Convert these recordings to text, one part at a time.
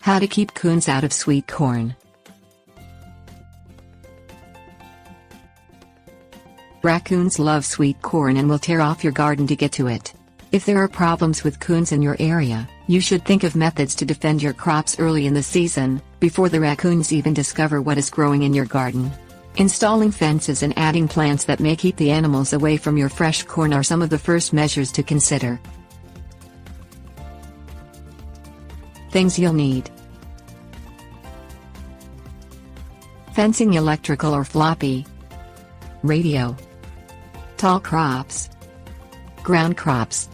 How to keep coons out of sweet corn. Raccoons love sweet corn and will tear off your garden to get to it. If there are problems with coons in your area, you should think of methods to defend your crops early in the season, before the raccoons even discover what is growing in your garden. Installing fences and adding plants that may keep the animals away from your fresh corn are some of the first measures to consider. Things you'll need: fencing, electrical or floppy, radio, tall crops, ground crops.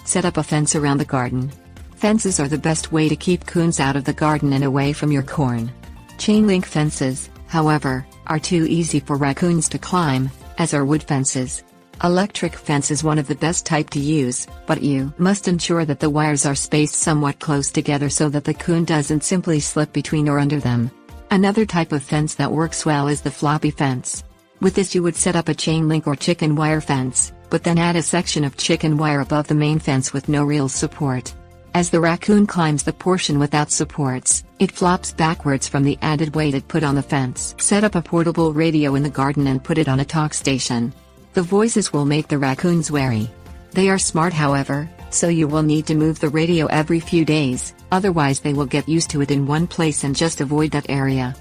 Set up a fence around the garden. Fences are the best way to keep coons out of the garden and away from your corn. Chain link fences, however, are too easy for raccoons to climb, as are wood fences. Electric fence is one of the best type to use, but you must ensure that the wires are spaced somewhat close together so that the coon doesn't simply slip between or under them. Another type of fence that works well is the floppy fence. With this you would set up a chain link or chicken wire fence, but then add a section of chicken wire above the main fence with no real support. As the raccoon climbs the portion without supports, it flops backwards from the added weight it put on the fence. Set up a portable radio in the garden and put it on a talk station. The voices will make the raccoons wary. They are smart, however, so you will need to move the radio every few days, otherwise they will get used to it in one place and just avoid that area.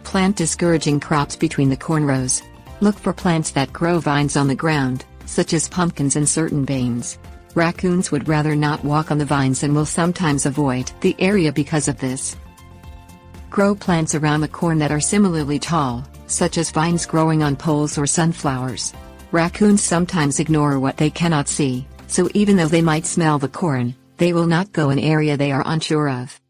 Plant discouraging crops between the corn rows. Look for plants that grow vines on the ground, such as pumpkins and certain beans. Raccoons would rather not walk on the vines and will sometimes avoid the area because of this. Grow plants around the corn that are similarly tall, such as vines growing on poles or sunflowers. Raccoons sometimes ignore what they cannot see, so even though they might smell the corn, they will not go an area they are unsure of.